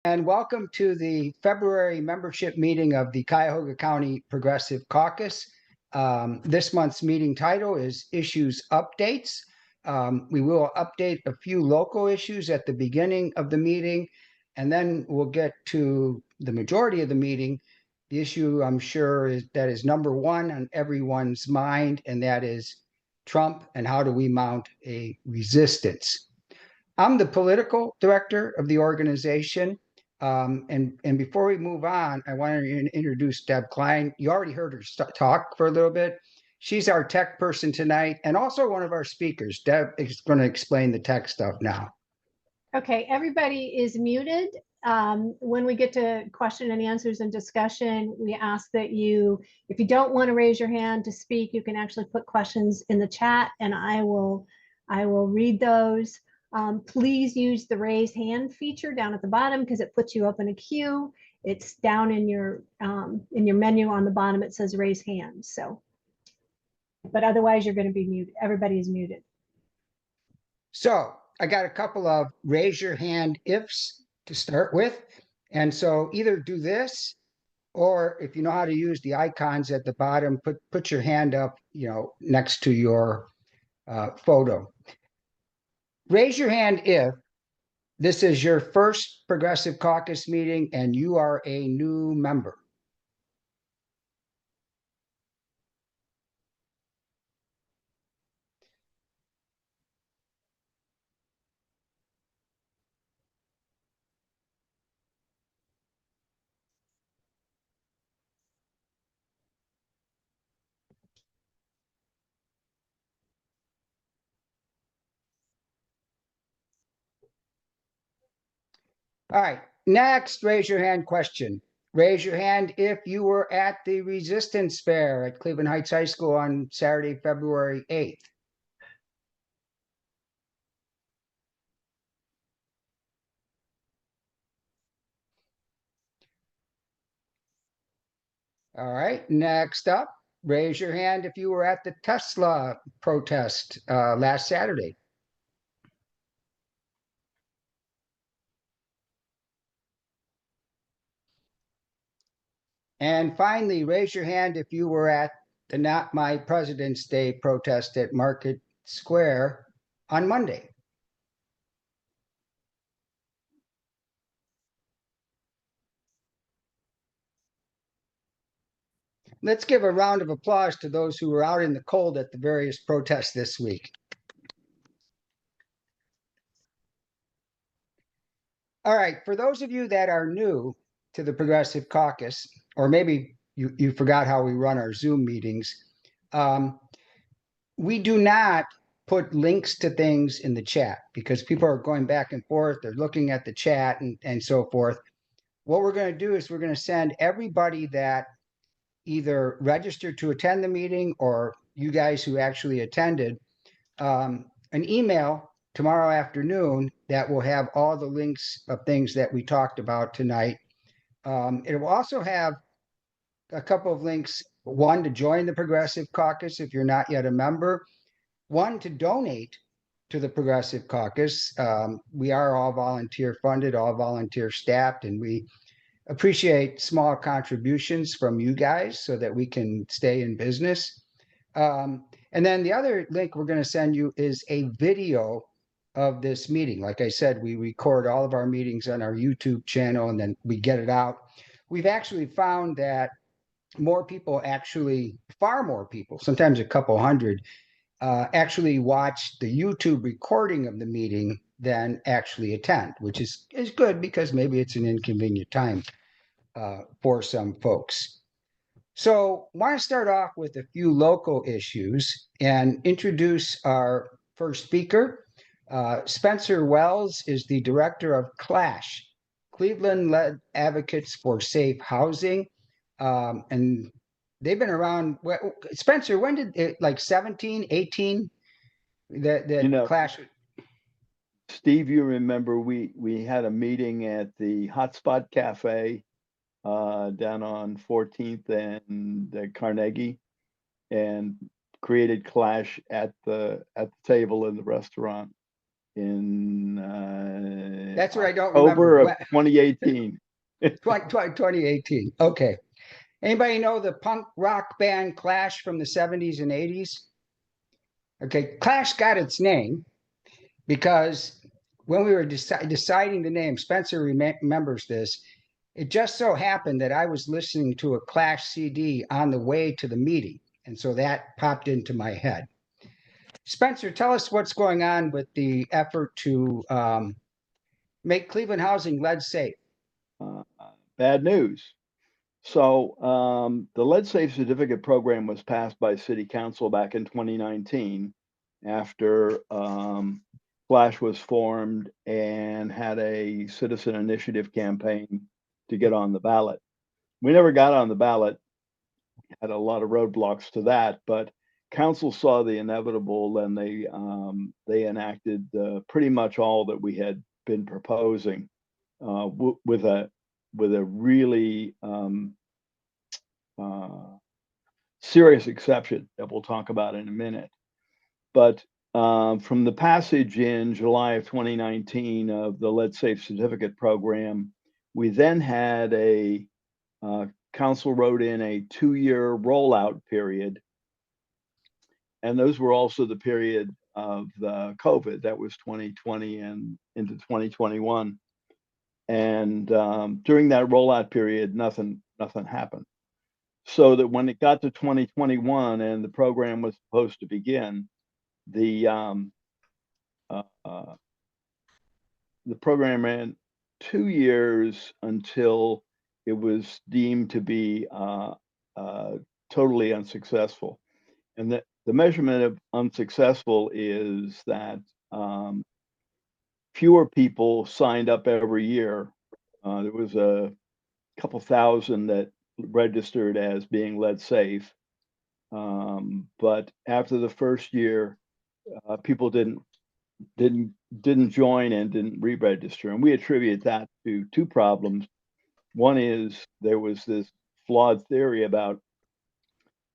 And welcome to the February membership meeting of the Cuyahoga County Progressive Caucus. This month's meeting title is Issues Updates. We will update a few local issues at the beginning of the meeting, and then we'll get to the majority of the meeting. The issue, I'm sure, is number one on everyone's mind, and that is Trump and how do we mount a resistance. I'm the political director of the organization. And before we move on, I want to introduce Deb Klein. You already heard her talk for a little bit. She's our tech person tonight and also one of our speakers. Deb is going to explain the tech stuff now. Okay, everybody is muted. When we get to question and answers and discussion, we ask that you, if you don't want to raise your hand to speak, you can actually put questions in the chat and I will read those. Please use the raise hand feature down at the bottom because it puts you up in a queue. It's down in your menu on the bottom. It says raise hand. So, but otherwise you're going to be muted. Everybody is muted. So I got a couple of raise your hand ifs to start with. And so either do this, or if you know how to use the icons at the bottom, put your hand up, next to your photo. Raise your hand if this is your first Progressive Caucus meeting and you are a new member. All right, next, raise your hand question. Raise your hand if you were at the Resistance Fair at Cleveland Heights High School on Saturday, February 8th. All right, next up, raise your hand if you were at the Tesla protest last Saturday. And finally, raise your hand if you were at the Not My President's Day protest at Market Square on Monday. Let's give a round of applause to those who were out in the cold at the various protests this week. All right, for those of you that are new to the Progressive Caucus, or maybe you forgot how we run our Zoom meetings, we do not put links to things in the chat because people are going back and forth, they're looking at the chat and so forth. What we're going to do is we're going to send everybody that either registered to attend the meeting or you guys who actually attended an email tomorrow afternoon that will have all the links of things that we talked about tonight. It will also have a couple of links, one to join the Progressive Caucus if you're not yet a member, one to donate to the Progressive Caucus. We are all volunteer funded, all volunteer staffed, and we appreciate small contributions from you guys so that we can stay in business. And then the other link we're going to send you is a video of this meeting. Like I said, we record all of our meetings on our YouTube channel and then we get it out. We've actually found that far more people, sometimes a couple hundred, actually watch the YouTube recording of the meeting than actually attend, which is good because maybe it's an inconvenient time for some folks. So I want to start off with a few local issues and introduce our first speaker. Spencer Wells is the director of CLASH, Cleveland-led Advocates for Safe Housing. And they've been around. Spencer, when did it, like 17, 18, that CLASH? Steve, you remember we had a meeting at the Hotspot Cafe down on 14th and Carnegie, and created CLASH at the table in the restaurant in That's what I don't remember. October of 2018. 2018. Okay. Anybody know the punk rock band Clash from the 70s and 80s? Okay, Clash got its name because when we were deciding the name, Spencer remembers this. It just so happened that I was listening to a Clash CD on the way to the meeting. And so that popped into my head. Spencer, tell us what's going on with the effort to make Cleveland housing lead safe. Bad news. So the Lead Safe Certificate program was passed by City Council back in 2019 after Flash was formed and had a citizen initiative campaign to get on the ballot. We never got on the ballot, had a lot of roadblocks to that, but council saw the inevitable and they enacted pretty much all that we had been proposing with a really serious exception that we'll talk about in a minute. But from the passage in July of 2019 of the Lead Safe Certificate program, we then had a council wrote in a 2-year rollout period. And those were also the period of the COVID, that was 2020 and into 2021. And during that rollout period, nothing happened. So that when it got to 2021 and the program was supposed to begin, the program ran 2 years until it was deemed to be totally unsuccessful. And the measurement of unsuccessful is that fewer people signed up every year. There was a couple thousand that registered as being lead safe. But after the first year, people didn't join and didn't re-register. And we attribute that to 2 problems. One is there was this flawed theory about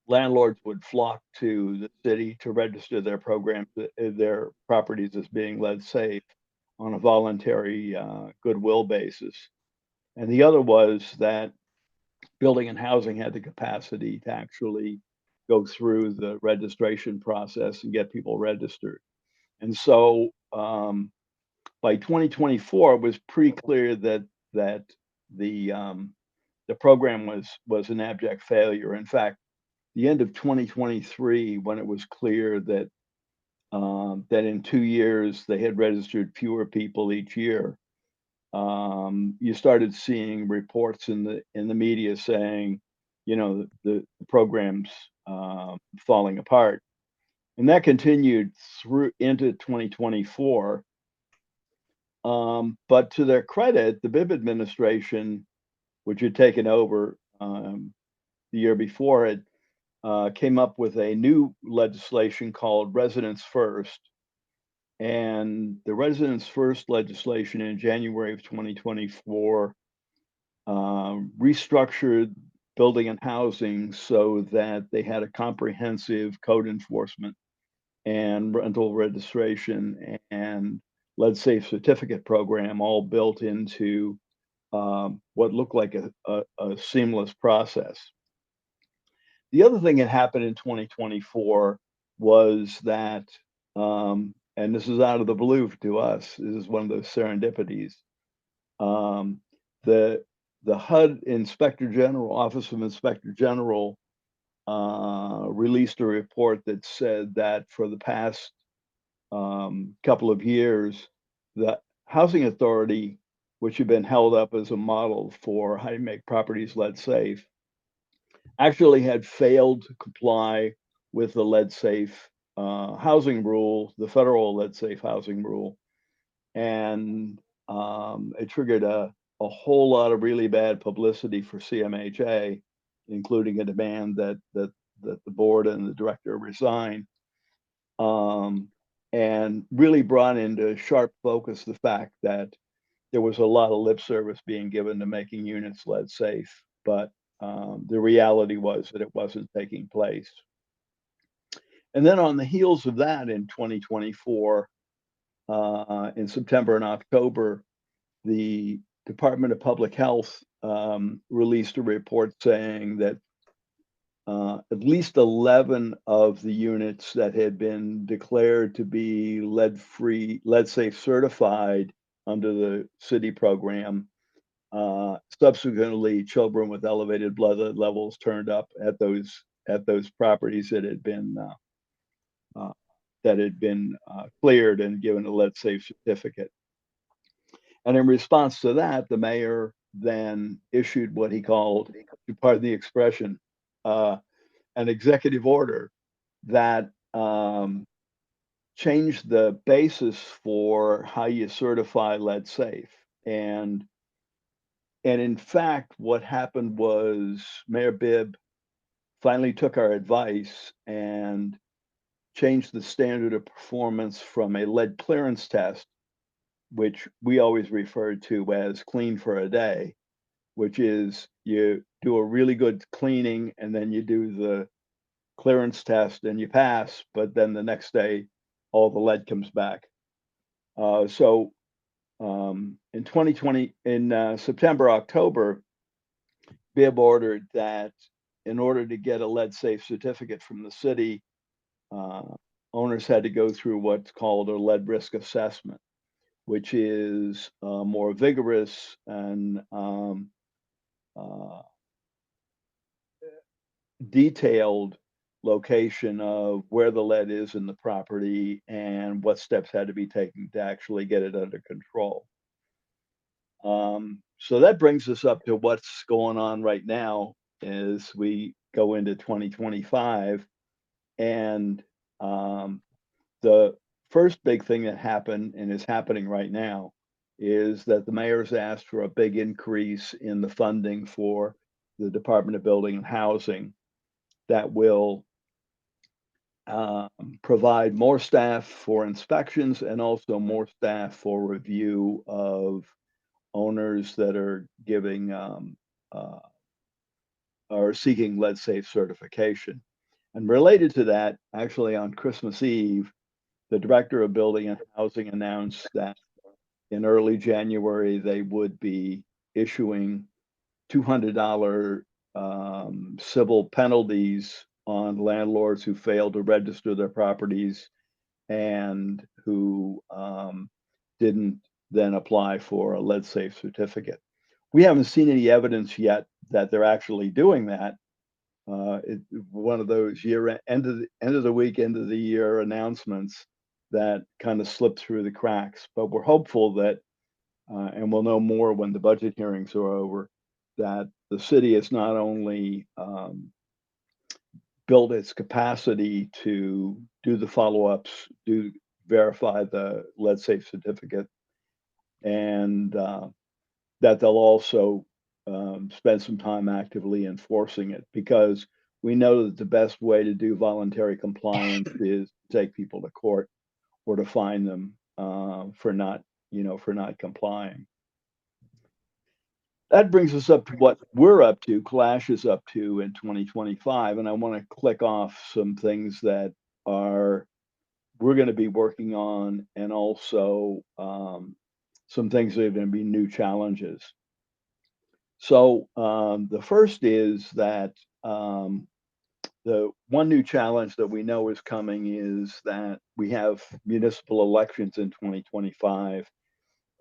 landlords would flock to the city to register their programs, their properties as being lead safe on a voluntary goodwill basis. And the other was that building and housing had the capacity to actually go through the registration process and get people registered. And so by 2024, it was pretty clear that the program was an abject failure. In fact, the end of 2023, when it was clear that that in 2 years they had registered fewer people each year, you started seeing reports in the media saying, you know, the program's falling apart, and that continued through into 2024. But to their credit, the Bibb administration, which had taken over the year before it, came up with a new legislation called Residents First. And the Residents First legislation in January of 2024 restructured building and housing so that they had a comprehensive code enforcement and rental registration and lead safe certificate program all built into what looked like a seamless process. The other thing that happened in 2024 was that, and this is out of the blue to us, this is one of those serendipities. The HUD Inspector General, Office of Inspector General, released a report that said that for the past couple of years, the Housing Authority, which had been held up as a model for how to make properties lead safe, actually had failed to comply with the lead safe housing rule, the federal lead safe housing rule. And it triggered a whole lot of really bad publicity for CMHA, including a demand that the board and the director resign, and really brought into sharp focus the fact that there was a lot of lip service being given to making units lead safe, but the reality was that it wasn't taking place. And then on the heels of that in 2024, in September and October, the Department of Public Health released a report saying that at least 11 of the units that had been declared to be lead-free, lead-safe certified under the city program, subsequently children with elevated blood levels turned up at those properties that had been cleared and given a lead-safe certificate. And in response to that, the mayor then issued what he called, pardon the expression, an executive order that changed the basis for how you certify lead safe. And in fact, what happened was Mayor Bibb finally took our advice and changed the standard of performance from a lead clearance test, which we always referred to as clean for a day, which is you do a really good cleaning and then you do the clearance test and you pass, but then the next day all the lead comes back. So in 2020, in September, October, Bibb ordered that in order to get a lead safe certificate from the city, owners had to go through what's called a lead risk assessment, which is a more vigorous and detailed location of where the lead is in the property and what steps had to be taken to actually get it under control. So that brings us up to what's going on right now as we go into 2025. And the first big thing that happened and is happening right now is that the mayor's asked for a big increase in the funding for the Department of Building and Housing that will provide more staff for inspections and also more staff for review of owners that are giving or seeking lead safe certification. And related to that, actually on Christmas Eve, the Director of Building and Housing announced that in early January, they would be issuing $200 civil penalties on landlords who failed to register their properties and who didn't then apply for a lead safe certificate. We haven't seen any evidence yet that they're actually doing that. One of those end of the week, end of the year announcements that kind of slipped through the cracks. But we're hopeful that, and we'll know more when the budget hearings are over, that the city has not only built its capacity to do the follow-ups, verify the lead safe certificate, and that they'll also spend some time actively enforcing it, because we know that the best way to do voluntary compliance is to take people to court or to fine them for not complying. That brings us up to what we're up to, Clash is up to in 2025, and I want to click off some things that we're going to be working on, and also some things that are going to be new challenges. So the first is that the one new challenge that we know is coming is that we have municipal elections in 2025.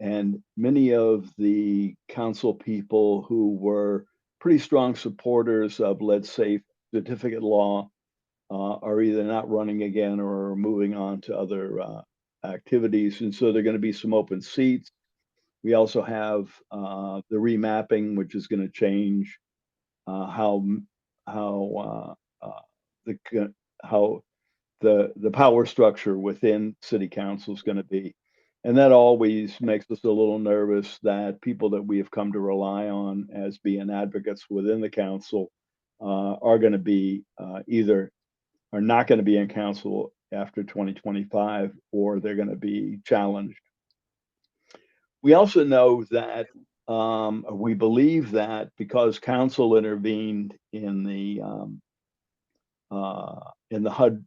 And many of the council people who were pretty strong supporters of lead safe certificate law are either not running again or moving on to other activities. And so there are going to be some open seats. We also have the remapping, which is going to change how the power structure within city council is going to be. And that always makes us a little nervous that people that we have come to rely on as being advocates within the council are going to be either are not going to be in council after 2025, or they're going to be challenged. We also know that we believe that because council intervened in the HUD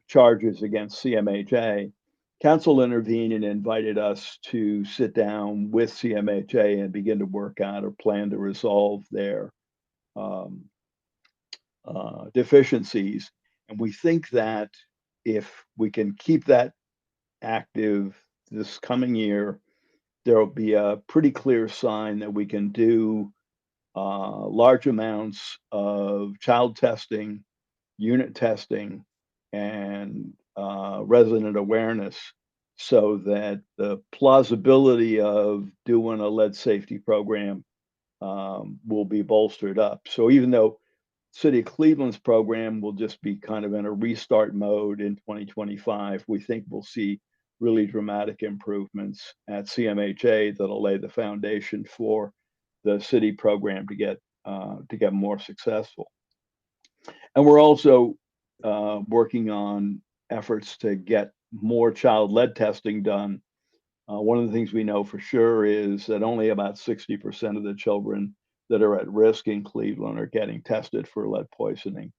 charges against CMHA, council intervened and invited us to sit down with CMHA and begin to work out a plan to resolve their deficiencies. And we think that if we can keep that active this coming year, there will be a pretty clear sign that we can do large amounts of child testing, unit testing, and resident awareness, so that the plausibility of doing a lead safety program will be bolstered up. So even though City of Cleveland's program will just be kind of in a restart mode in 2025, we think we'll see really dramatic improvements at CMHA that'll lay the foundation for the city program to get more successful. And we're also working on efforts to get more child lead testing done. One of the things we know for sure is that only about 60% of the children that are at risk in Cleveland are getting tested for lead poisoning.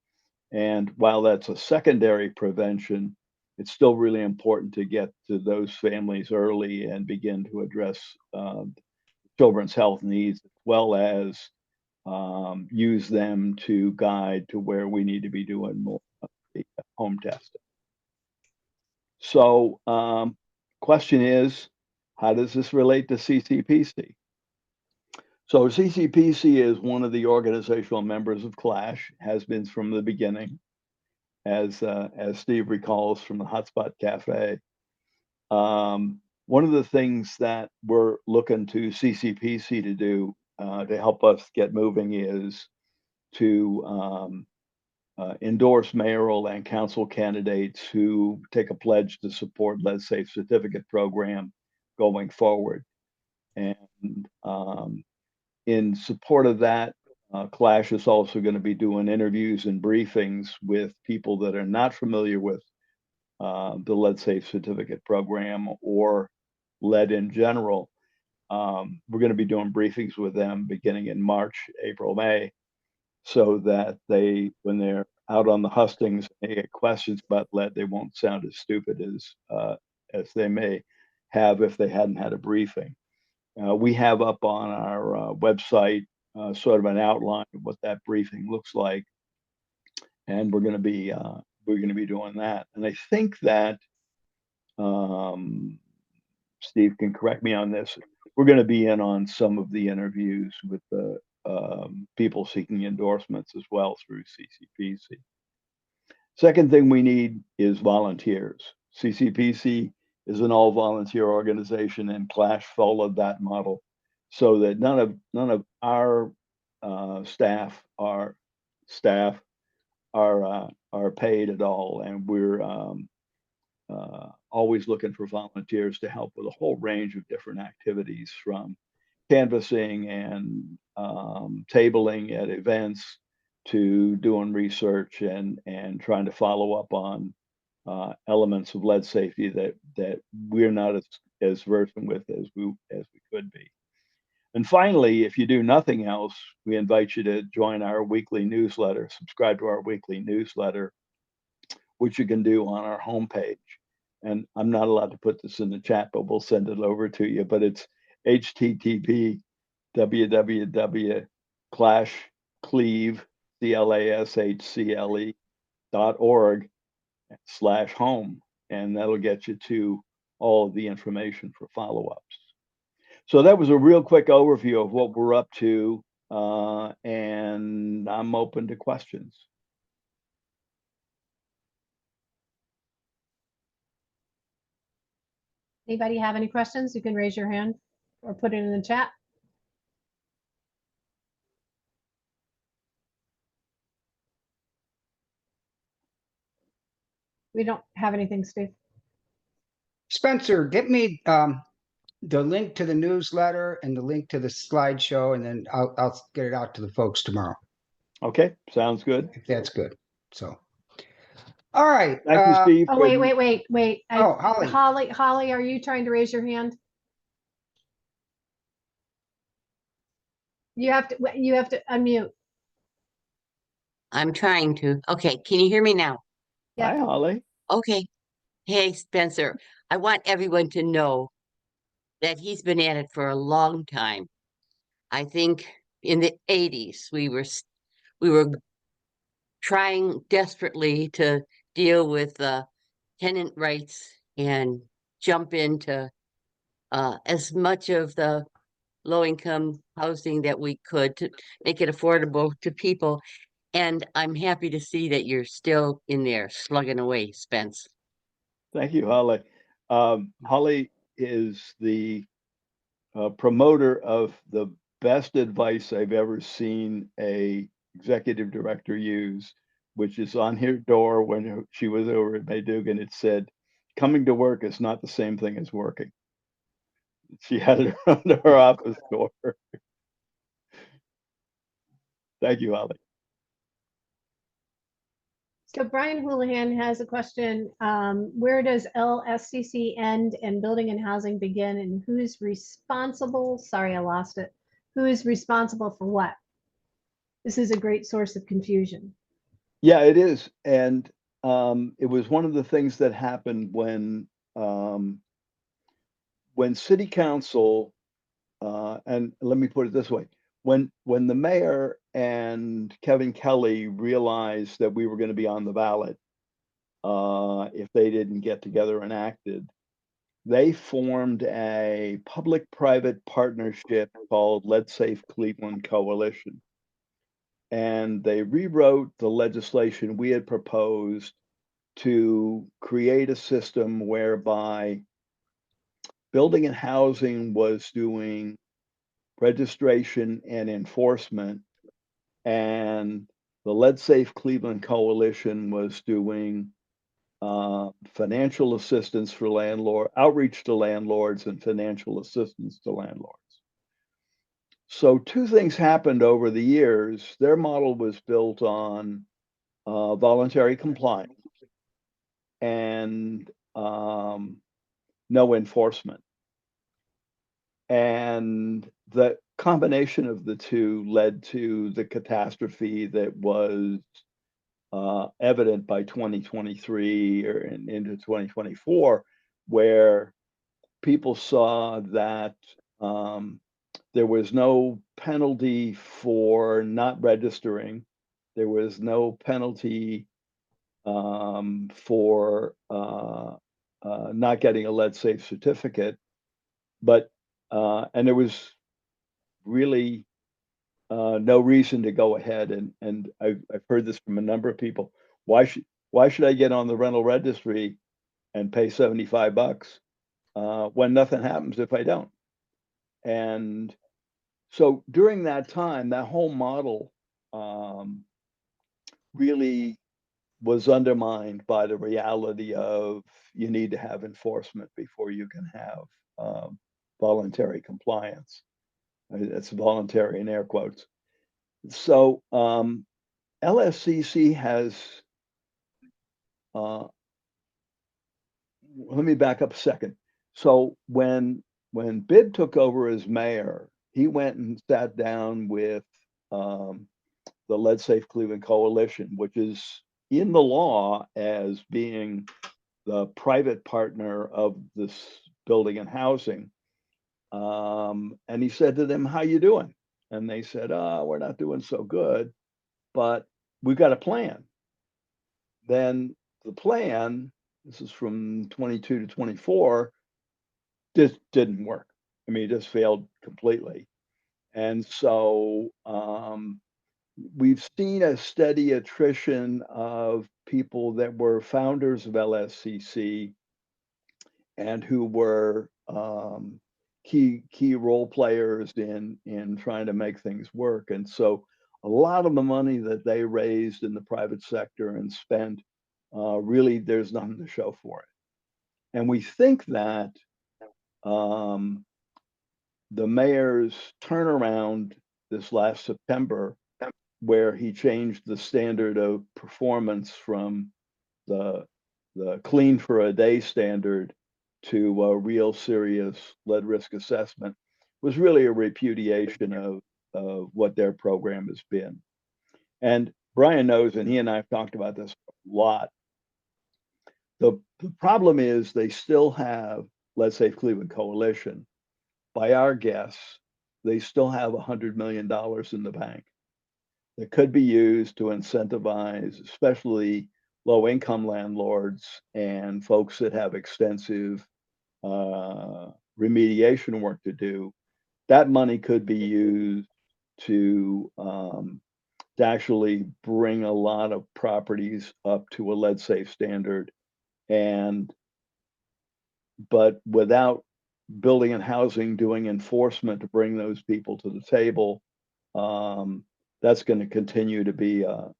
And while that's a secondary prevention, it's still really important to get to those families early and begin to address children's health needs, as well as use them to guide to where we need to be doing more home testing. So question is, how does this relate to CCPC? So CCPC is one of the organizational members of Clash, has been from the beginning, as Steve recalls from the Hotspot Cafe. One of the things that we're looking to CCPC to do to help us get moving is to endorse mayoral and council candidates who take a pledge to support lead safe certificate program going forward. And in support of that, Clash is also going to be doing interviews and briefings with people that are not familiar with the lead safe certificate program or lead in general. We're going to be doing briefings with them beginning in March, April, May, so that they, when they're out on the hustings, they get questions about lead, they won't sound as stupid as they may have if they hadn't had a briefing. We have up on our website sort of an outline of what that briefing looks like, and we're going to be doing that. And I think that Steve can correct me on this. We're going to be in on some of the interviews with the people seeking endorsements as well through CCPC. Second thing we need is volunteers. CCPC is an all-volunteer organization, and Clash followed that model, so that none of our staff are paid at all, and we're always looking for volunteers to help with a whole range of different activities, from canvassing and tabling at events to doing research and trying to follow up on elements of lead safety that we're not as versed with as we could be. And finally, if you do nothing else, we invite you to join our weekly newsletter, subscribe to our weekly newsletter, which you can do on our homepage. And I'm not allowed to put this in the chat, but we'll send it over to you. But it's http://clashcle.org/home, and that'll get you to all of the information for follow-ups. So that was a real quick overview of what we're up to, and I'm open to questions. Anybody have any questions? You can raise your hand or put it in the chat. We don't have anything, Steve. Spencer, get me the link to the newsletter and the link to the slideshow, and then I'll get it out to the folks tomorrow. Okay, sounds good. If that's good. So, all right. Thank you, Steve. Oh, wait. Holly. Holly, are you trying to raise your hand? You have to unmute. I'm trying to. Okay, can you hear me now? Yeah. Hi, Holly. Okay. Hey, Spencer. I want everyone to know that he's been at it for a long time. I think in the 80s, we were trying desperately to deal with tenant rights and jump into as much of the low-income housing that we could to make it affordable to people. And I'm happy to see that you're still in there slugging away, Spence. Thank you, Holly. Holly is the promoter of the best advice I've ever seen a executive director use, which is on her door when she was over at Maydugan. It said, "Coming to work is not the same thing as working." She had it on her office door. Thank you, Holly. So Brian Houlihan has a question. Where does LSCC end and building and housing begin, and who's responsible? Sorry, I lost it. Who is responsible for what? This is a great source of confusion. Yeah, it is. And it was one of the things that happened when city council, and let me put it this way, when the mayor and Kevin Kelly realized that we were going to be on the ballot, if they didn't get together and acted, they formed a public-private partnership called Let's Safe Cleveland Coalition. And they rewrote the legislation we had proposed to create a system whereby building and housing was doing registration and enforcement, and the Lead Safe Cleveland Coalition was doing financial assistance for outreach to landlords and financial assistance to landlords. So two things happened over the years. Their model was built on voluntary compliance and no enforcement. And the combination of the two led to the catastrophe that was evident by 2023 or into 2024, where people saw that there was no penalty for not registering. There was no penalty for not getting a lead safe certificate, but and there was really no reason to go ahead, and I've heard this from a number of people. Why should I get on the rental registry and pay $75 when nothing happens if I don't? And so during that time, that whole model really was undermined by the reality of you need to have enforcement before you can have voluntary compliance. That's voluntary in air quotes. So LSCC has, let me back up a second. So when Bibb took over as mayor, he went and sat down with the Lead Safe Cleveland Coalition, which is in the law as being the private partner of this building and housing. And he said to them, "How you doing?" And they said, "Oh, we're not doing so good, but we've got a plan." Then the plan, this is from 22 to 24, just didn't work. I mean, it just failed completely. And so we've seen a steady attrition of people that were founders of LSCC and who were key role players in trying to make things work. And so a lot of the money that they raised in the private sector and spent, really there's nothing to show for it. And we think that the mayor's turnaround this last September, where he changed the standard of performance from the clean for a day standard to a real serious lead risk assessment, was really a repudiation of what their program has been. And Brian knows, and he and I have talked about this a lot. The problem is they still have, let's say Cleveland Coalition, by our guess, they still have $100 million in the bank that could be used to incentivize, especially low-income landlords and folks that have extensive remediation work to do. That money could be used to actually bring a lot of properties up to a lead safe standard, but without building and housing doing enforcement to bring those people to the table, that's going to continue to be a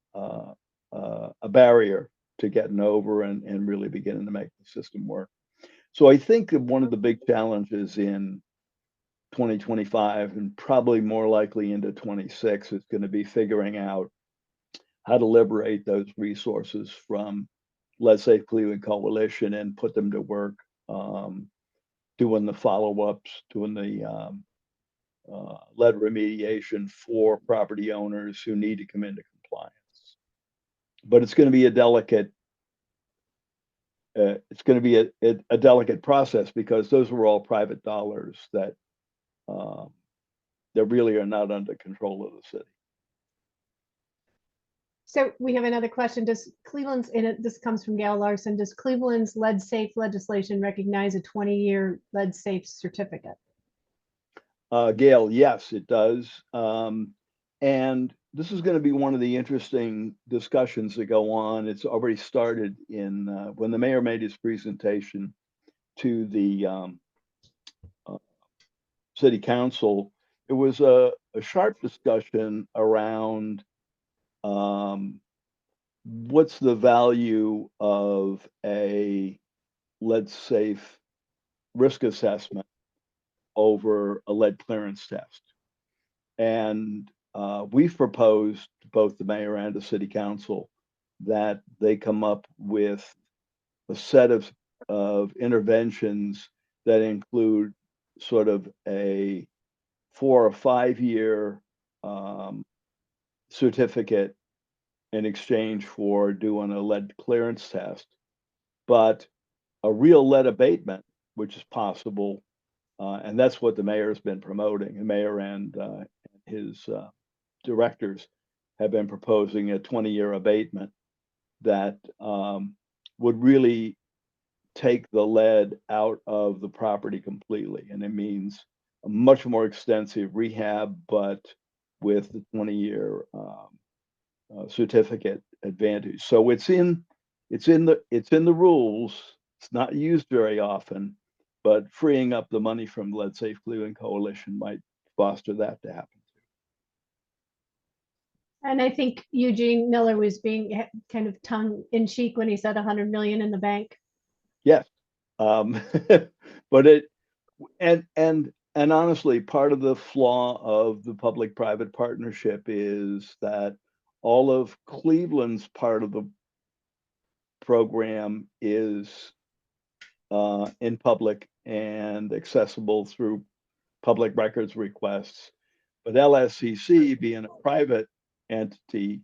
barrier to getting over and really beginning to make the system work. So I think that one of the big challenges in 2025 and probably more likely into 26 is going to be figuring out how to liberate those resources from, let's say, Cleveland Coalition and put them to work doing the follow-ups, doing the lead remediation for property owners who need to come into compliance. But it's going to be a delicate a delicate process because those were all private dollars that really are not under control of the city. So we have another question. Does Cleveland's, and this comes from Gail Larson, does Cleveland's lead safe legislation recognize a 20-year lead safe certificate? Gail, yes, it does. And this is going to be one of the interesting discussions that go on. It's already started in when the mayor made his presentation to the city council. It was a sharp discussion around what's the value of a lead safe risk assessment over a lead clearance test. And we've proposed to both the mayor and the city council that they come up with a set of interventions that include sort of a 4 or 5 year certificate in exchange for doing a lead clearance test, but a real lead abatement, which is possible. And that's what the mayor has been promoting. The mayor and his directors have been proposing a 20-year abatement that would really take the lead out of the property completely. And it means a much more extensive rehab, but with the 20-year certificate advantage. So it's in the rules. It's not used very often, but freeing up the money from Lead Safe Cleveland Coalition might foster that to happen. And I think Eugene Miller was being kind of tongue in cheek when he said 100 million in the bank. Yes, but and honestly, part of the flaw of the public-private partnership is that all of Cleveland's part of the program is in public and accessible through public records requests. But LSCC, being a private entity,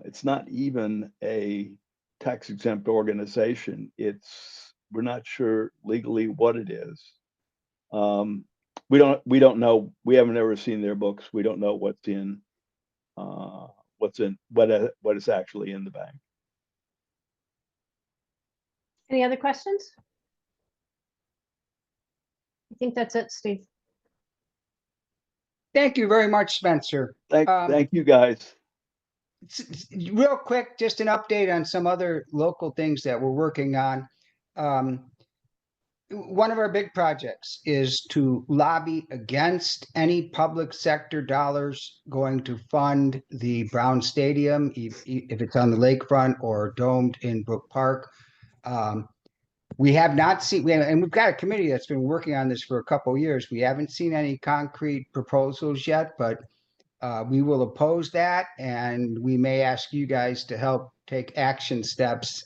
it's not even a tax exempt organization. We're not sure legally what it is. We don't know. We haven't ever seen their books. We don't know what is actually in the bank. Any other questions? I think that's it, Steve. Thank you very much, Spencer. Thank you, guys. Real quick, just an update on some other local things that we're working on. One of our big projects is to lobby against any public sector dollars going to fund the Brown Stadium, if it's on the lakefront or domed in Brook Park. We have not seen, and we've got a committee that's been working on this for a couple of years. We haven't seen any concrete proposals yet, but we will oppose that, and we may ask you guys to help take action steps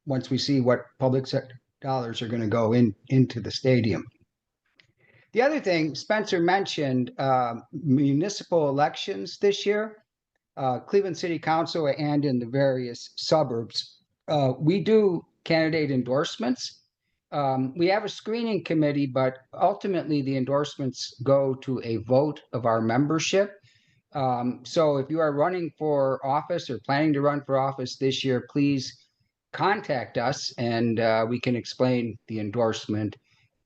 once we see what public sector dollars are going to go into the stadium. The other thing Spencer mentioned, municipal elections this year, Cleveland City Council and in the various suburbs, we do candidate endorsements. We have a screening committee, but ultimately the endorsements go to a vote of our membership. So if you are running for office or planning to run for office this year, please contact us and we can explain the endorsement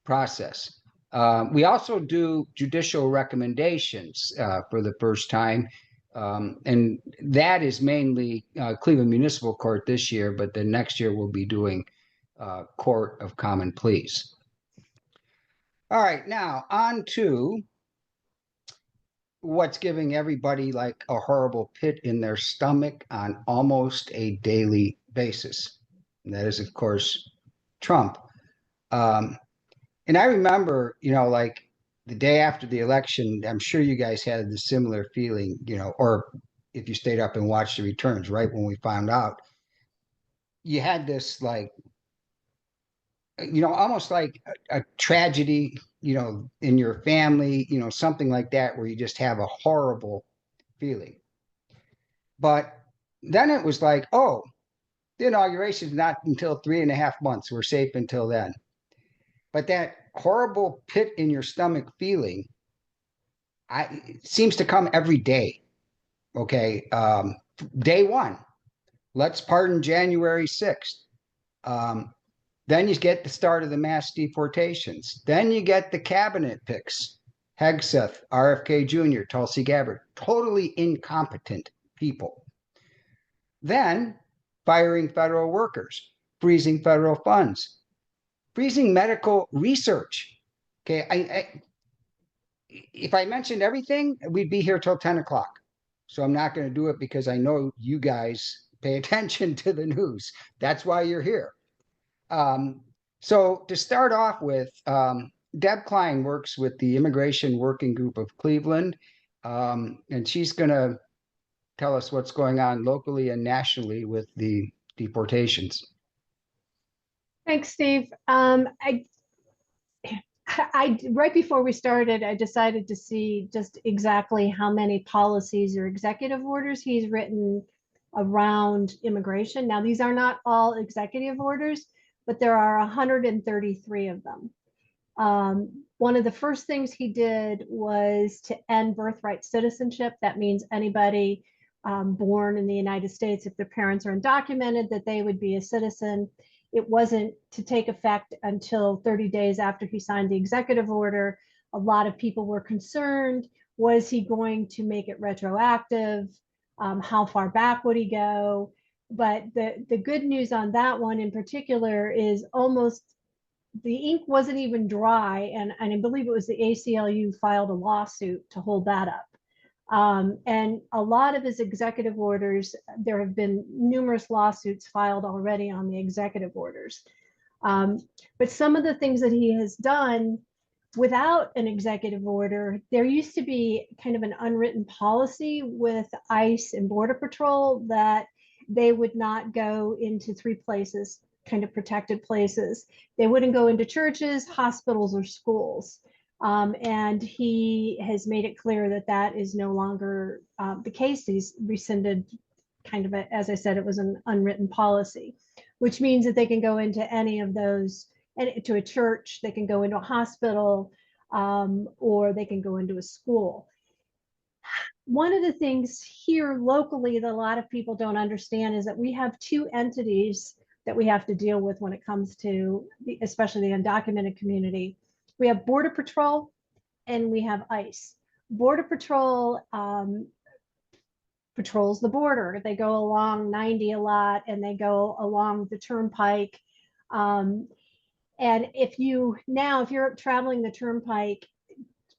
process. We also do judicial recommendations for the first time. And that is mainly Cleveland Municipal Court this year, but then next year we'll be doing Court of Common Pleas. All right, now on to what's giving everybody like a horrible pit in their stomach on almost a daily basis. And that is, of course, Trump. And I remember, like the day after the election, I'm sure you guys had the similar feeling, or if you stayed up and watched the returns, right when we found out, you had this like, almost like a tragedy, in your family, something like that, where you just have a horrible feeling. But then it was like, oh, the inauguration is not until 3.5 months. We're safe until then. But that horrible pit in your stomach feeling, it seems to come every day. Okay. Day one, let's pardon January 6th. Then you get the start of the mass deportations. Then you get the cabinet picks. Hegseth, RFK Jr., Tulsi Gabbard, totally incompetent people. Then firing federal workers, freezing federal funds, freezing medical research. Okay, if I mentioned everything, we'd be here till 10 o'clock. So I'm not going to do it because I know you guys pay attention to the news. That's why you're here. So to start off with, Deb Klein works with the Immigration Working Group of Cleveland, and she's going to tell us what's going on locally and nationally with the deportations. Thanks, Steve. Right before we started, I decided to see just exactly how many policies or executive orders he's written around immigration. Now, these are not all executive orders, but there are 133 of them. One of the first things he did was to end birthright citizenship. That means anybody born in the United States, if their parents are undocumented, that they would be a citizen. It wasn't to take effect until 30 days after he signed the executive order. A lot of people were concerned. Was he going to make it retroactive? How far back would he go? But the good news on that one in particular is almost the ink wasn't even dry. And I believe it was the ACLU filed a lawsuit to hold that up. And a lot of his executive orders, there have been numerous lawsuits filed already on the executive orders. But some of the things that he has done without an executive order, there used to be kind of an unwritten policy with ICE and Border Patrol that they would not go into 3 places, kind of protected places. They wouldn't go into churches, hospitals, or schools. And he has made it clear that that is no longer the case. He's rescinded kind of, as I said, it was an unwritten policy, which means that they can go into any of those, to a church, they can go into a hospital, or they can go into a school. One of the things here locally that a lot of people don't understand is that we have 2 entities that we have to deal with when it comes to especially the undocumented community. We have Border Patrol and we have ICE. Border Patrol patrols the border. They go along 90 a lot and they go along the turnpike. And if you're traveling the turnpike,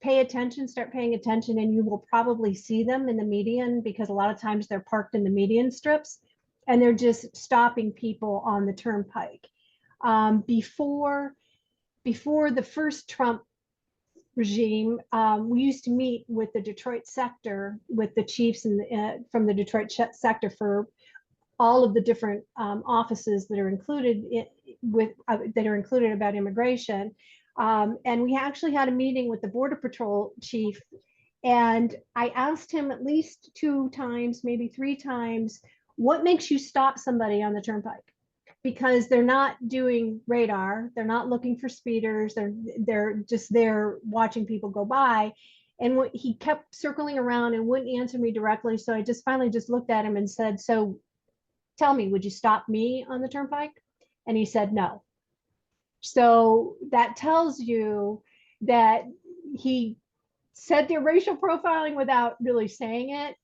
pay attention, start paying attention, and you will probably see them in the median, because a lot of times they're parked in the median strips and they're just stopping people on the turnpike. Before the first Trump regime, we used to meet with the Detroit sector, with the chiefs from the Detroit sector for all of the different offices that are included about immigration. And we actually had a meeting with the Border Patrol chief, and I asked him at least 2 times, maybe 3 times, what makes you stop somebody on the turnpike? because they're not doing radar, they're not looking for speeders, they're just there watching people go by. And he kept circling around and wouldn't answer me directly. So I just finally just looked at him and said, so tell me, would you stop me on the turnpike? And he said no. So that tells you that he said the racial profiling without really saying it.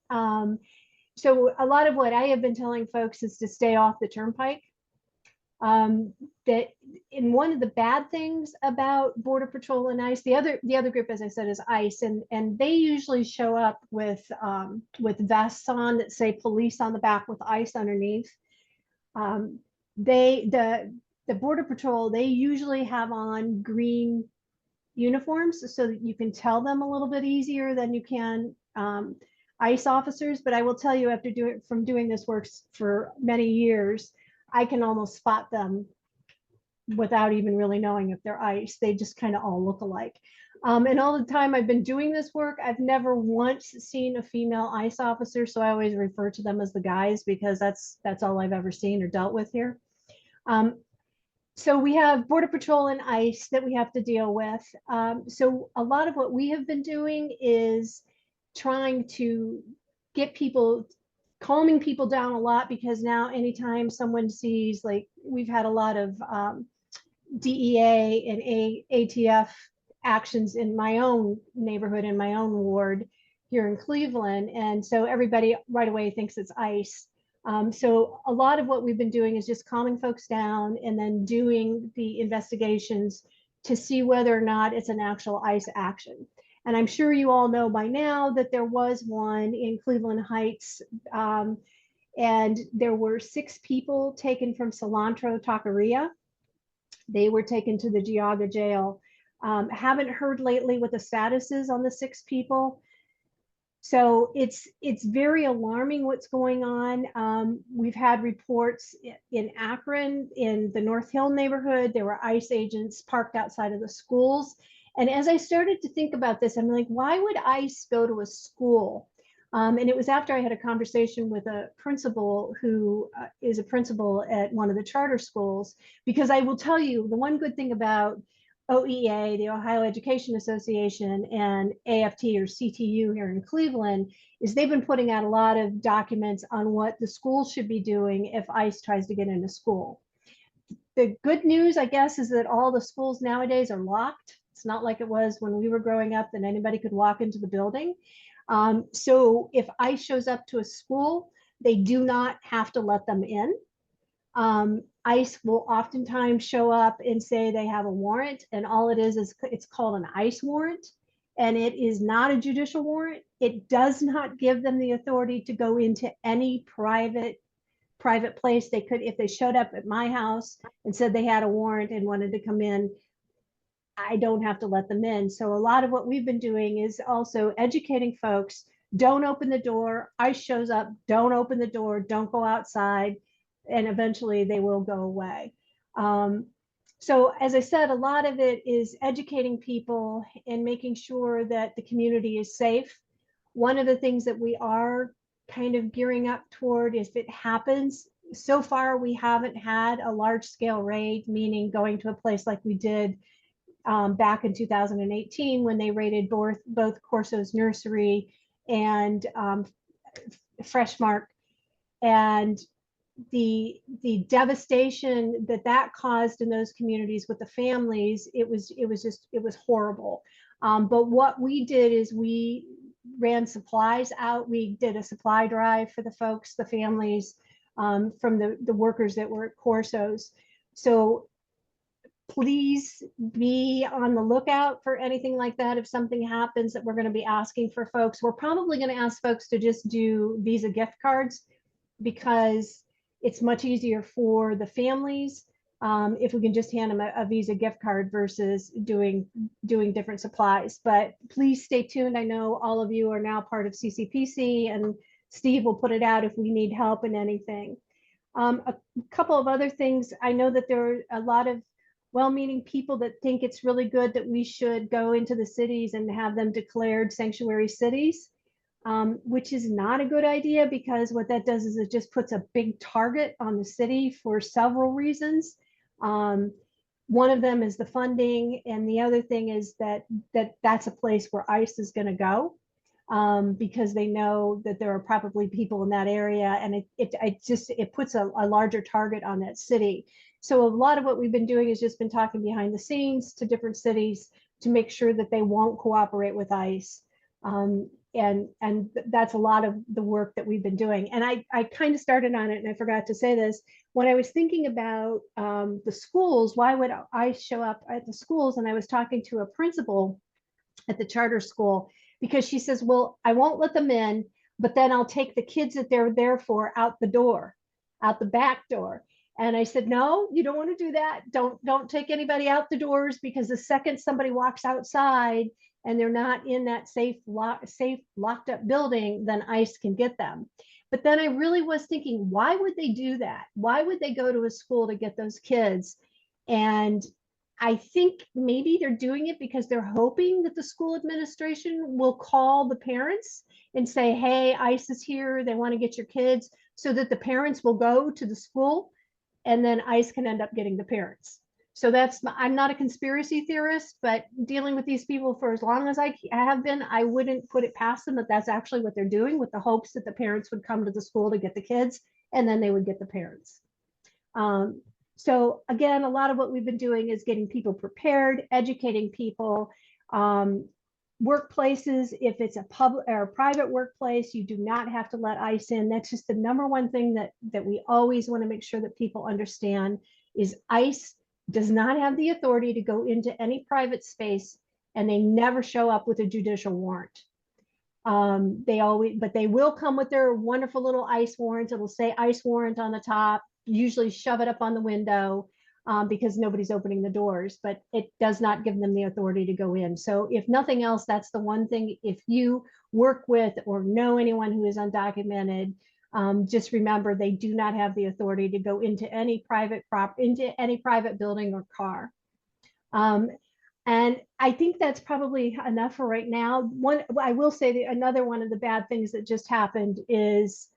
So a lot of what I have been telling folks is to stay off the turnpike. That in one of the bad things about Border Patrol and ICE, the other group, as I said, is ICE, and they usually show up with vests on that say police on the back with ICE underneath. The Border Patrol, they usually have on green uniforms so that you can tell them a little bit easier than you can ICE officers. But I will tell you, after doing this work for many years, I can almost spot them without even really knowing if they're ICE. They just kind of all look alike. And all the time I've been doing this work, I've never once seen a female ICE officer. So I always refer to them as the guys, because that's all I've ever seen or dealt with here. So we have Border Patrol and ICE that we have to deal with. So a lot of what we have been doing is trying to get people, calming people down a lot, because now anytime someone sees, like, we've had a lot of DEA and ATF actions in my own neighborhood, in my own ward here in Cleveland. And so everybody right away thinks it's ICE. So a lot of what we've been doing is just calming folks down and then doing the investigations to see whether or not it's an actual ICE action. And I'm sure you all know by now that there was one in Cleveland Heights, and there were 6 people taken from Cilantro Taqueria. They were taken to the Geauga jail. Haven't heard lately what the status is on the 6 people. So it's very alarming what's going on. We've had reports in Akron, in the North Hill neighborhood, there were ICE agents parked outside of the schools. And as I started to think about this, I'm like, why would ICE go to a school? And it was after I had a conversation with a principal who is a principal at one of the charter schools, because I will tell you, the one good thing about OEA, the Ohio Education Association, and AFT or CTU here in Cleveland, is they've been putting out a lot of documents on what the schools should be doing if ICE tries to get into school. The good news, I guess, is that all the schools nowadays are locked. It's not like it was when we were growing up that anybody could walk into the building. So if ICE shows up to a school, they do not have to let them in. ICE will oftentimes show up and say they have a warrant, and all it is it's called an ICE warrant, and it is not a judicial warrant. It does not give them the authority to go into any private place. They could, if they showed up at my house and said they had a warrant and wanted to come in, I don't have to let them in. So a lot of what we've been doing is also educating folks. Don't open the door. ICE shows up, don't open the door, don't go outside, and eventually they will go away. So as I said, a lot of it is educating people and making sure that the community is safe. One of the things that we are kind of gearing up toward, if it happens, so far we haven't had a large scale raid, meaning going to a place like we did back in 2018 when they raided both Corso's nursery and Freshmark, and the devastation that caused in those communities with the families. It was horrible. But what we did is we ran supplies out. We did a supply drive for the folks, the families, from the workers that were at Corso's. So please be on the lookout for anything like that. If something happens, that we're going to be asking for folks. We're probably going to ask folks to just do Visa gift cards, because it's much easier for the families if we can just hand them a Visa gift card versus doing different supplies. But please stay tuned. I know all of you are now part of CCPC, and Steve will put it out if we need help in anything. A couple of other things. I know that there are a lot of well-meaning people that think it's really good that we should go into the cities and have them declared sanctuary cities. which is not a good idea because what that does is it just puts a big target on the city for several reasons. One of them is the funding, and the other thing is that's a place where ICE is going to go, because they know that there are probably people in that area, and it puts a larger target on that city. So a lot of what we've been doing has just been talking behind the scenes to different cities to make sure that they won't cooperate with ICE. And that's a lot of the work that we've been doing. And I kind of started on it, and I forgot to say this. When I was thinking about the schools, why would ICE show up at the schools? And I was talking to a principal at the charter school, because she says, well, I won't let them in, but then I'll take the kids that they're there for out the door, out the back door. And I said, no, you don't want to do that. Don't take anybody out the doors, because the second somebody walks outside and they're not in that safe locked up building, then ICE can get them. But then I really was thinking, why would they do that? Why would they go to a school to get those kids? And I think maybe they're doing it because they're hoping that the school administration will call the parents and say, hey, ICE is here, they want to get your kids, so that the parents will go to the school, and then ICE can end up getting the parents. So I'm not a conspiracy theorist, but dealing with these people for as long as I have been, I wouldn't put it past them that that's actually what they're doing, with the hopes that the parents would come to the school to get the kids, and then they would get the parents. So again, a lot of what we've been doing is getting people prepared, educating people. Workplaces, if it's a public or a private workplace, you do not have to let ICE in. That's just the number one thing that we always want to make sure that people understand is ICE does not have the authority to go into any private space, and they never show up with a judicial warrant. But they will come with their wonderful little ICE warrant. It'll say ICE warrant on the top, usually shove it up on the window, because nobody's opening the doors, but it does not give them the authority to go in. So if nothing else, that's the one thing. If you work with or know anyone who is undocumented, just remember they do not have the authority to go into any private building or car. And I think that's probably enough for right now. I will say that another one of the bad things that just happened is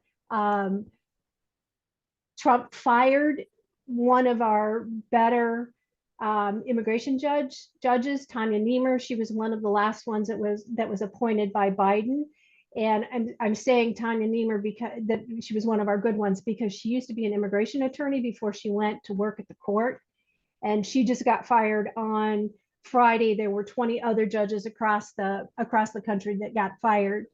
Trump fired one of our better immigration judges, Tanya Niemer. She was one of the last ones that was appointed by Biden. And I'm saying Tanya Niemer because that she was one of our good ones, because she used to be an immigration attorney before she went to work at the court. And she just got fired on Friday. There were 20 other judges across the country that got fired.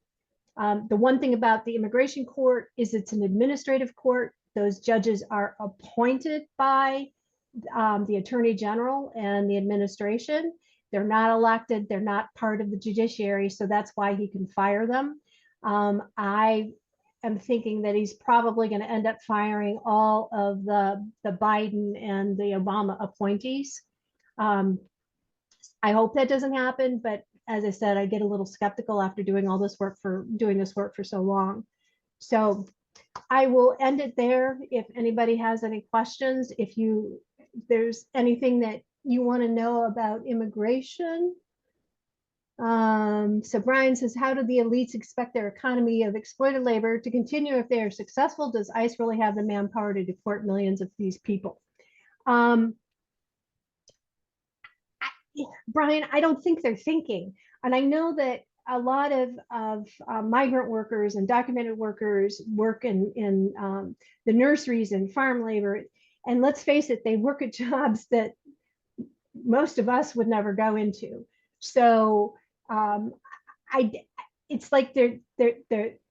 The one thing about the immigration court is it's an administrative court. Those judges are appointed by the attorney general and the administration. They're not elected. They're not part of the judiciary. So that's why he can fire them. I am thinking that he's probably going to end up firing all of the Biden and the Obama appointees. I hope that doesn't happen, but as I said, I get a little skeptical after doing this work for so long. So I will end it there. If anybody has any questions, if there's anything that you want to know about immigration. So Brian says, how do the elites expect their economy of exploited labor to continue if they are successful? Does ICE really have the manpower to deport millions of these people? Brian, I don't think they're thinking. And I know that a lot of migrant workers and documented workers work in the nurseries and farm labor. And let's face it, they work at jobs that most of us would never go into. So it's like they've